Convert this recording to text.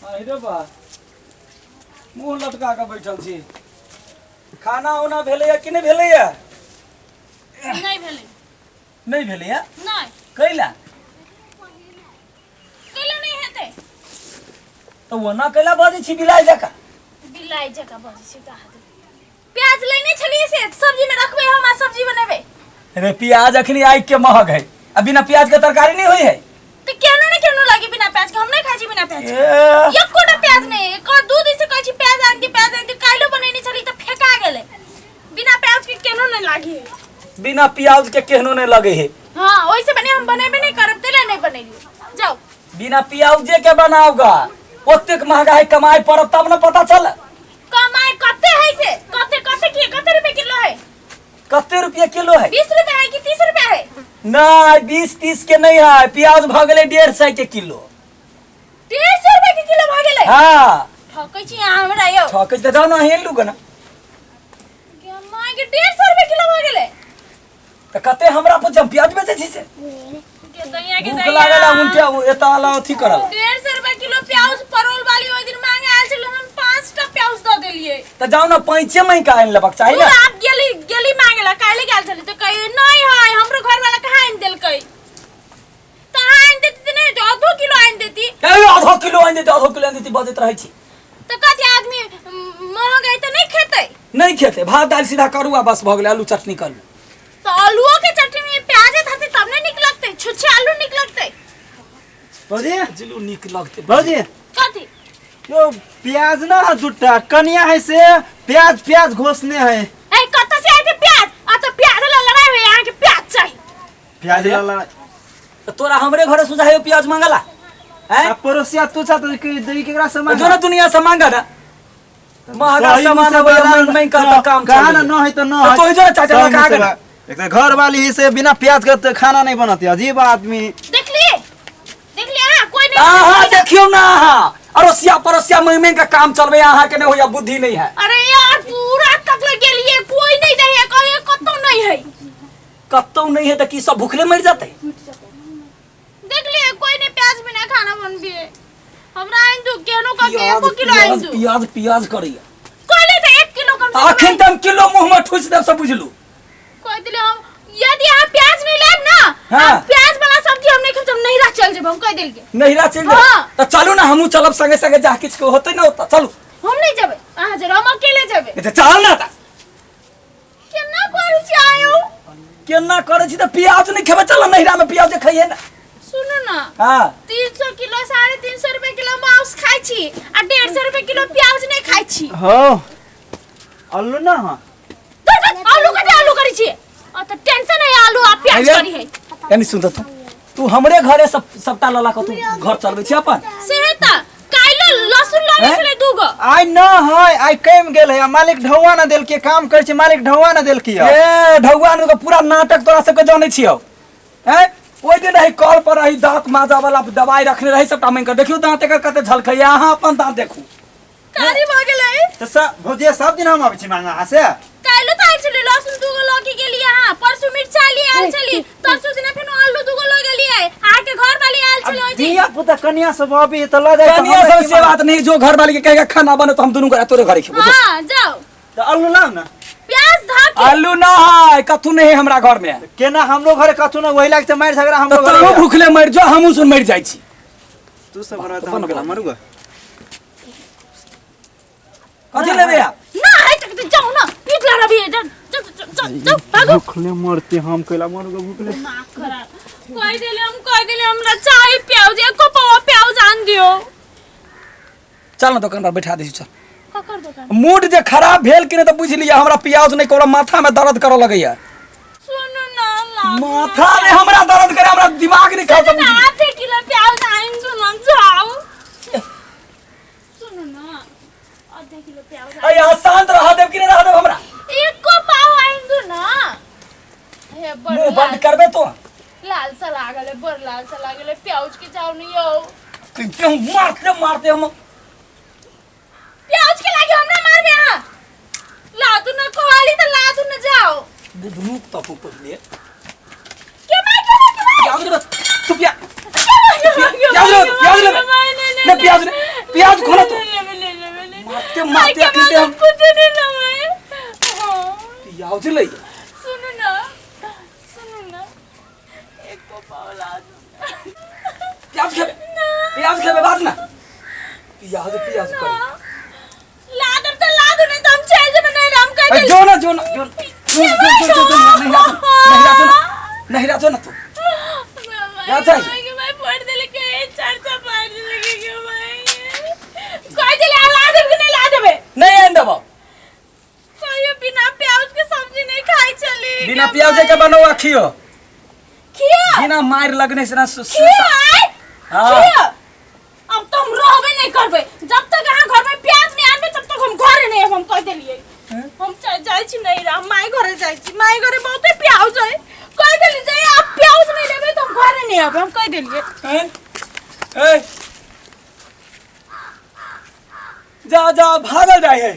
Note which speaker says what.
Speaker 1: रे बा मुँह लटका के बैठल छी। खाना उना भेलैया कि नहीं भेलैया?
Speaker 2: नहीं भेलै।
Speaker 1: नहीं भेलैया?
Speaker 2: नहीं।
Speaker 1: कैला?
Speaker 2: कैला नहीं हेतै।
Speaker 1: तो ओना कैला बाजै छी बिलाइ जका?
Speaker 2: बिलाइ जका बाजै छी का हेतै। प्याज लेने छलिए से सब्जी में रखबे हम आ सब्जी बनेबे।
Speaker 1: अरे प्याज अखनी आइ के महग है। अब बिना प्याज के तरकारी नहीं होई है।
Speaker 2: तो केनो लागी बिना प्याज के हम नहीं खाइ छी बिना प्याज के। एकोटा प्याज नहीं एक और दूध से कहै छी प्याज आन दी काइलो बनेनी छली त फेका गेलै। बिना प्याज के केनो नहीं लागी।
Speaker 1: बिना प्याज के केहनो नहीं लगे है।
Speaker 2: हां ओइसे बने हम बनेबे नहीं करब तेले नहीं बनेलियो। जाओ
Speaker 1: बिना प्याज के बनाओगा। ओतेक महंगाई कमाई पड़त तब न पता चल।
Speaker 2: कमाई कते है से कते रुपए किलो है?
Speaker 1: कते रुपया किलो है?
Speaker 2: 20 रुपए है कि 30 रुपए है?
Speaker 1: नहीं 20-30 के नहीं है। प्याज भ गेलै 150 के किलो।
Speaker 2: 150 रुपए के किलो भ गेलै?
Speaker 1: हां
Speaker 2: ठकै छी हमरा यौ।
Speaker 1: ठकै त जानो हेलु गना।
Speaker 2: के माय के 150 रुपए किलो भ गेलै।
Speaker 1: त कते हमरा पूछ प्याज बेचै छी से?
Speaker 2: के दैया के
Speaker 1: भूख लागला उनटे एता वाला अथी करल।
Speaker 2: 150 रुपए किलो प्याज परोल वाली ओइ दिन मांगे आयल छल हम 5 टा प्याज द देलिए।
Speaker 1: त जाओ ना पैंचे में का आइन लेबक चाहिए ना।
Speaker 2: आप गेली मांगेला काले गेल छली त कहि नहीं है हमरो घर वाला कहां आइन देलकै। त आइन देती नहीं तो आधो किलो आइन देती।
Speaker 1: आधो किलो आइन देती बजत रहै छी।
Speaker 2: त कथि आदमी महंगाई त नहीं खेतै।
Speaker 1: नहीं खेते भात दाल सीधा करुआ बस भ गेलै आलू चटनी कर लो।
Speaker 2: तो आलूओ के चटनी में प्याज थाते तब नहीं निक लगतै छुच्छे आलू निक लगतै।
Speaker 3: भौजी
Speaker 1: जिलू निक लगते
Speaker 3: भौजी
Speaker 2: कथि
Speaker 3: यो प्याज ना जुटा कनिया है से प्याज घोसने है।
Speaker 2: ए कत से आते प्याज आ तो प्याज ला लड़ाई है यहां के प्याज चाहिए।
Speaker 3: प्याज ला
Speaker 1: तो तोरा हमरे घरे सुझायो प्याज मांगला हैं?
Speaker 3: पड़ोसिया तू चाहत कि दई केकरा सामान
Speaker 1: जो ना दुनिया से मांगा ना महंगा सामान मैं करता काम
Speaker 3: कहा ना न है तो न है।
Speaker 1: तो जो चाचा कहा गया
Speaker 3: एक घर वाली ही से बिना प्याज के खाना नहीं बनाती अजीब आदमी।
Speaker 2: देख लिए हां कोई नहीं।
Speaker 1: हां देखियो ना अरोसिया परोसिया मैं का काम चलबे यहां के नहीं होया बुद्धि नहीं है।
Speaker 2: अरे यार पूरा तक के लिए कोई नहीं दे है कहीं कतो नहीं है।
Speaker 1: कतो नहीं है तो की सब भूखले मर जाते।
Speaker 2: देख लिए कोई नहीं प्याज बिना खाना बनबी है। हमरा आइन दो केनो का के 1 किलो आइन दो।
Speaker 1: प्याज करिया
Speaker 2: कोई नहीं तो 1 किलो कम से
Speaker 1: आखिर तुम किलो मुंह में ठूस दे सब बुझलू।
Speaker 2: कोई दिले हम यदि आप प्याज नहीं लेब ना
Speaker 1: हाँ।
Speaker 2: प्याज वाला सब्जी हम नहीं खाब हम नहीं चल जेब हम कह देल के।
Speaker 1: नहिरा चल जा
Speaker 2: हाँ।
Speaker 1: तो चलू ना हमहू चलब संगे संगे जा किछ को होते ना होता चलू।
Speaker 2: हम नहीं जेबे अहां जरा हम अकेले जेबे।
Speaker 1: ए चल ना ता
Speaker 2: केना करै छी आयो
Speaker 1: केना करे छी त प्याज नहीं खेबे चल नहिरा में प्याज खाइए ना।
Speaker 2: सुनो ना
Speaker 1: हां
Speaker 2: 300 किलो 350 रुपए किलो मांस खाइ छी आ 150 रुपए किलो प्याज नहीं खाइ छी।
Speaker 3: हो आलू ना हां
Speaker 2: आलू करी छी आ त टेंशन है आलू आ प्याज करी है।
Speaker 1: यानी सुन तू हमरे घरे सबटा लला को तू घर चलबे छी अपन
Speaker 2: से है त काइलो लहसुन लाने छले दूगो
Speaker 3: आई न है आई कम गेल है मालिक ढौवा ना देल के काम कर छी मालिक ढौवा ना देल की
Speaker 1: ए ढौवान को पूरा नाटक तोरा सब के जाने छियो हैं। ओइ दिन रही कॉल पर रही दांत माजा वाला दवाई रखने रही सबटा मैं कर देखियो दांत एकर कते झलकै यहां अपन दांत देखू
Speaker 2: कारी भ गेलै।
Speaker 3: तो सब भौजी सब दिन हम आबै छी मांगा से
Speaker 2: काइलो त आइल छले लहसुन दूगो लौकी के लिए हां परसु मिर्चा लिए आइल छली तरसु दिन फेन आलू दूगो ल गेलिए आ के घर वाली आइल छले ओइ दिन।
Speaker 3: दिया पुता कन्या सब अभी तो ल जाए
Speaker 1: कनिया सब से बात नहीं जो घर वाली के कहेगा खाना बने तो हम दोनों तोरे घरे खेबो।
Speaker 2: हां जाओ
Speaker 3: तो आलू लाओ ना
Speaker 2: प्याज धा के
Speaker 1: आलू ना है कथु नहीं है हमरा घर में।
Speaker 3: केना हमरो घरे कथु ना वही लाग त मार झगड़ा हमरो
Speaker 1: तो
Speaker 3: घरे
Speaker 1: भूखले मर जो हमहू सुन मर जाई छी।
Speaker 3: तू सब बना त हम गेला मरुगा
Speaker 1: कथि लेबे
Speaker 2: ना है त जाओ ना निकला रवि जाओ भागो।
Speaker 3: भूखले मरते हम कैला मरुगा भूखले
Speaker 2: ना खरा कह देले हमरा चाय प्याज एको पाव प्याज आन दियो।
Speaker 1: चल ना दुकान पर बैठा दे चल।
Speaker 2: ककर दुकान
Speaker 1: मूड जे खराब भेल कि नहीं तो बुझ लिया हमरा प्याज नहीं कोरा माथा में दर्द करऽ लगैया।
Speaker 2: सुनो ना ला
Speaker 1: माथा में हमरा दर्द करे हमरा दिमाग नहीं खाता बुझ लिया।
Speaker 2: आधे किलो प्याज आइन दो ना जाओ। सुनो ना आधे किलो प्याज
Speaker 1: अय शांत रह देब कि नहीं रह देब हमरा
Speaker 2: एको पाव आइन दो ना। हे बड़
Speaker 1: मुंह बंद करबे तो
Speaker 2: लाल सा लागले बड़ लाल सा लागले प्याज के जाओ नहीं हो
Speaker 1: क्यों मारते हम
Speaker 2: प्याज के लागे हमरा मारबे हां लादू ना कोवाली त लादू ना जाओ
Speaker 1: रुक तो ऊपर ले
Speaker 2: के मैं
Speaker 1: प्याज ले तू प्याज ले ले प्याज ले प्याज खोला तो
Speaker 2: ले
Speaker 1: मारते मारते
Speaker 2: आई
Speaker 1: अकेले हम
Speaker 2: कुछ नहीं लगे
Speaker 1: प्याज ले
Speaker 2: सुनो ना एक को पावला
Speaker 1: प्याज खेबे बात ना प्याज कर
Speaker 2: लादर तो लादो नहीं तो हम चल जे नहीं राम का
Speaker 1: ए जो नहीं राजो ना तू या जाई
Speaker 2: मैं पढ़ दे लेके चर्चा पार लगे के भाई कोई दिले लादर के नहीं ला देबे
Speaker 1: नहीं आंदा बा
Speaker 2: कोई बिना प्याज के सब्जी नहीं खाई चली
Speaker 1: बिना प्याज के बनवा खियो
Speaker 2: खिया
Speaker 1: बिना मार लगने से ना
Speaker 2: हां अब तुम रहबे नहीं करबे जब तक यहाँ घर में प्याज नहीं आनबे तब तक हम घरे नहीं हम कह देलिए हम जाई छी नहीं रा माई घरे जाई छी माई घरे बहुते प्याज है कह देली जे आप प्याज नहीं लेबे तो हम घरे नहीं आबे हम कह देलिए
Speaker 1: जा भागल जाए है